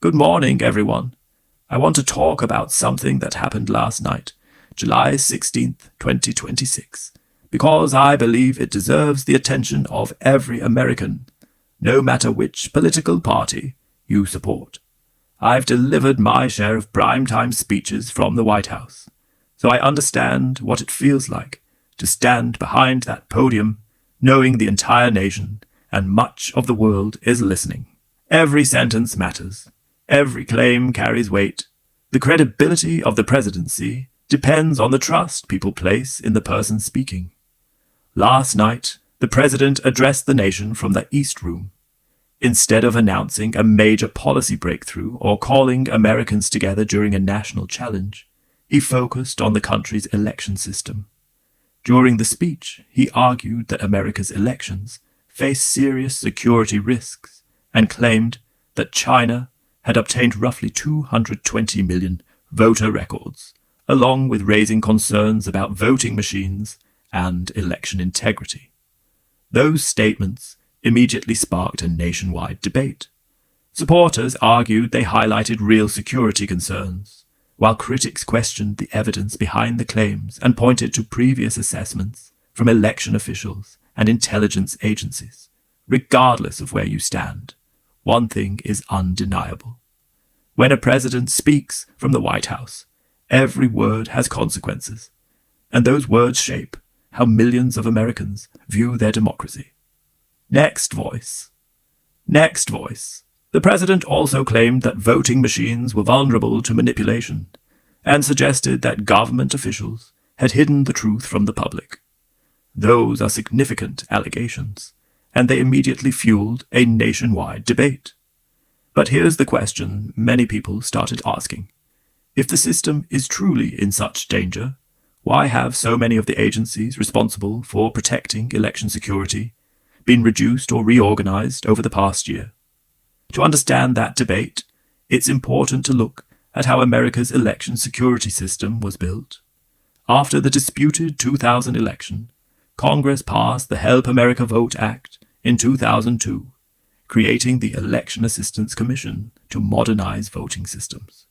Good morning, everyone. I want to talk about something that happened last night, July 16th, 2026, because I believe it deserves the attention of every American, no matter which political party you support. I've delivered my share of primetime speeches from the White House, so I understand what it feels like to stand behind that podium, knowing the entire nation and much of the world is listening. Every sentence matters. Every claim carries weight. The credibility of the presidency depends on the trust people place in the person speaking. Last night, the president addressed the nation from the East Room. Instead of announcing a major policy breakthrough or calling Americans together during a national challenge, he focused on the country's election system. During the speech, he argued that America's elections face serious security risks and claimed that China had obtained roughly 220 million voter records, along with raising concerns about voting machines and election integrity. Those statements immediately sparked a nationwide debate. Supporters argued they highlighted real security concerns, while critics questioned the evidence behind the claims and pointed to previous assessments from election officials and intelligence agencies. Regardless of where you stand, one thing is undeniable. When a president speaks from the White House, every word has consequences, and those words shape how millions of Americans view their democracy. Next voice. The president also claimed that voting machines were vulnerable to manipulation and suggested that government officials had hidden the truth from the public. Those are significant allegations, and they immediately fueled a nationwide debate. But here's the question many people started asking. If the system is truly in such danger, why have so many of the agencies responsible for protecting election security been reduced or reorganized over the past year? To understand that debate, it's important to look at how America's election security system was built. After the disputed 2000 election, Congress passed the Help America Vote Act in 2002, creating the Election Assistance Commission to modernize voting systems.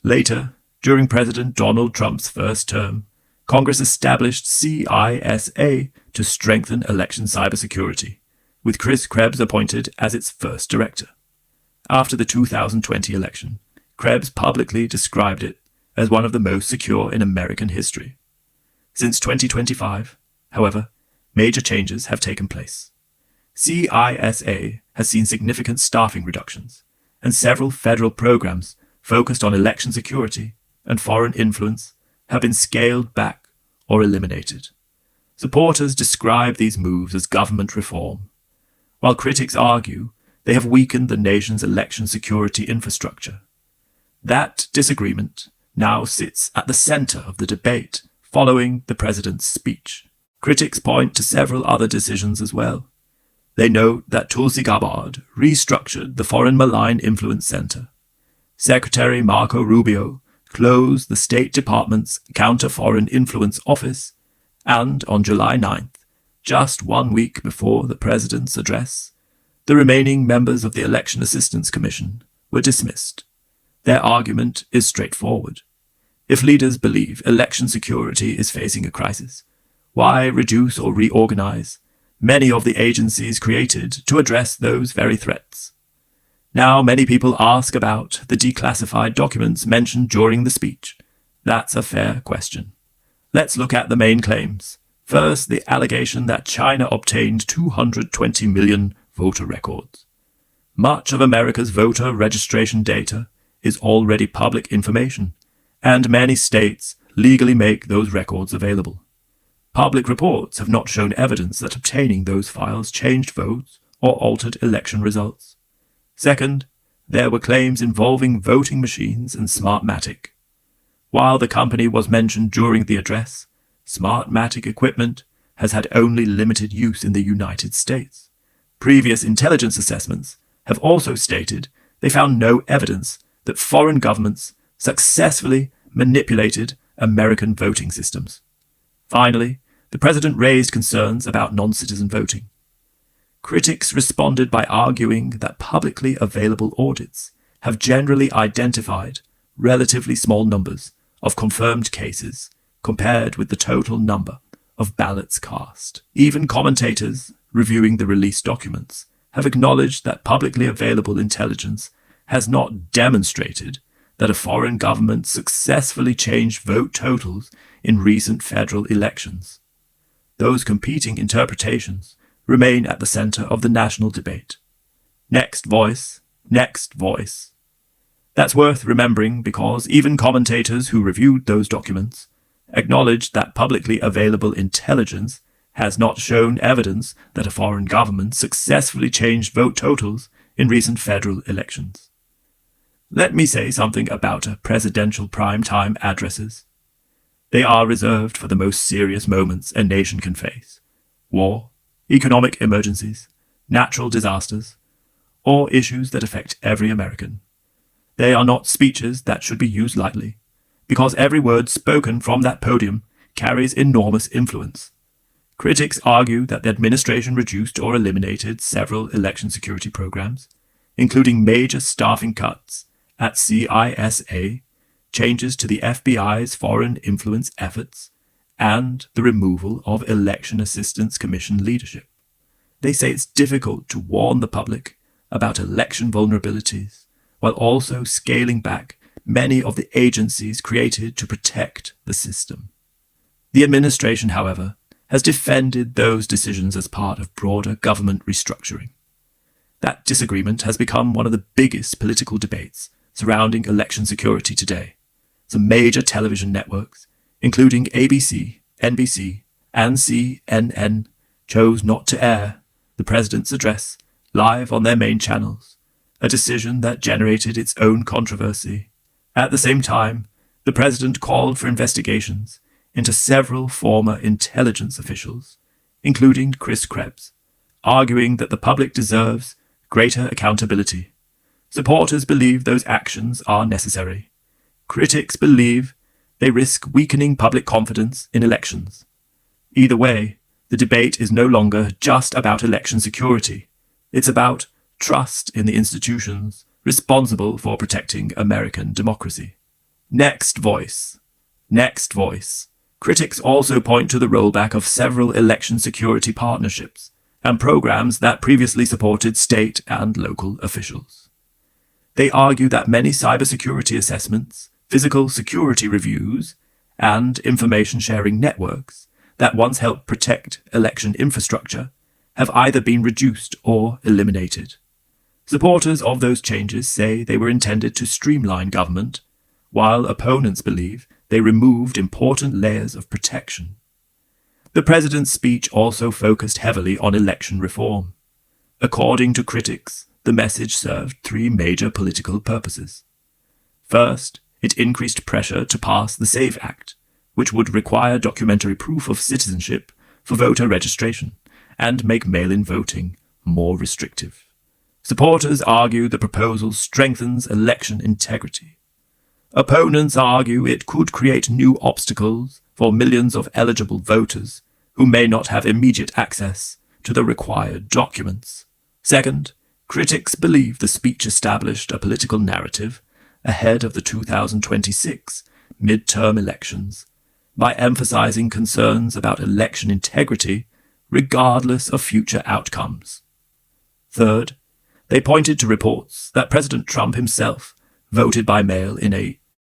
Later, during President Donald Trump's first term, Congress established CISA to strengthen election cybersecurity, with Chris Krebs appointed as its first director. After the 2020 election, Krebs publicly described it as one of the most secure in American history. Since 2025, however, major changes have taken place. CISA has seen significant staffing reductions, and several federal programs focused on election security and foreign influence have been scaled back or eliminated. Supporters describe these moves as government reform, while critics argue they have weakened the nation's election security infrastructure. That disagreement now sits at the center of the debate following the president's speech. Critics point to several other decisions as well. They note that Tulsi Gabbard restructured the Foreign Malign Influence Center. Secretary Marco Rubio closed the State Department's Counter-Foreign Influence Office, and on July 9th, just 1 week before the president's address, the remaining members of the Election Assistance Commission were dismissed. Their argument is straightforward. If leaders believe election security is facing a crisis, why reduce or reorganize many of the agencies created to address those very threats? Now many people ask about the declassified documents mentioned during the speech. That's a fair question. Let's look at the main claims. First, the allegation that China obtained 220 million voter records. Much of America's voter registration data is already public information, and many states legally make those records available. Public reports have not shown evidence that obtaining those files changed votes or altered election results. Second, there were claims involving voting machines and Smartmatic. While the company was mentioned during the address, Smartmatic equipment has had only limited use in the United States. Previous intelligence assessments have also stated they found no evidence that foreign governments successfully manipulated American voting systems. Finally, the president raised concerns about non-citizen voting. Critics responded by arguing that publicly available audits have generally identified relatively small numbers of confirmed cases compared with the total number of ballots cast. Even commentators reviewing the released documents have acknowledged that publicly available intelligence has not demonstrated that a foreign government successfully changed vote totals in recent federal elections. Those competing interpretations remain at the center of the national debate. Next voice, next voice. That's worth remembering because even commentators who reviewed those documents acknowledged that publicly available intelligence has not shown evidence that a foreign government successfully changed vote totals in recent federal elections. Let me say something about presidential prime-time addresses. They are reserved for the most serious moments a nation can face: war, economic emergencies, natural disasters, or issues that affect every American. They are not speeches that should be used lightly, because every word spoken from that podium carries enormous influence. Critics argue that the administration reduced or eliminated several election security programs, including major staffing cuts at CISA, changes to the FBI's foreign influence efforts, and the removal of Election Assistance Commission leadership. They say it's difficult to warn the public about election vulnerabilities, while also scaling back many of the agencies created to protect the system. The administration, however, has defended those decisions as part of broader government restructuring. That disagreement has become one of the biggest political debates surrounding election security today. Some major television networks, including ABC, NBC, and CNN, chose not to air the president's address live on their main channels, a decision that generated its own controversy. At the same time, the president called for investigations into several former intelligence officials, including Chris Krebs, arguing that the public deserves greater accountability. Supporters believe those actions are necessary. Critics believe they risk weakening public confidence in elections. Either way, the debate is no longer just about election security. It's about trust in the institutions responsible for protecting American democracy. Next voice. Next voice. Critics also point to the rollback of several election security partnerships and programs that previously supported state and local officials. They argue that many cybersecurity assessments, physical security reviews, and information sharing networks that once helped protect election infrastructure have either been reduced or eliminated. Supporters of those changes say they were intended to streamline government, while opponents believe they removed important layers of protection. The president's speech also focused heavily on election reform. According to critics, the message served three major political purposes. First, it increased pressure to pass the SAVE Act, which would require documentary proof of citizenship for voter registration and make mail-in voting more restrictive. Supporters argue the proposal strengthens election integrity. Opponents argue it could create new obstacles for millions of eligible voters who may not have immediate access to the required documents. Second, critics believe the speech established a political narrative ahead of the 2026 midterm elections by emphasizing concerns about election integrity regardless of future outcomes. Third, they pointed to reports that President Trump himself voted by mail in a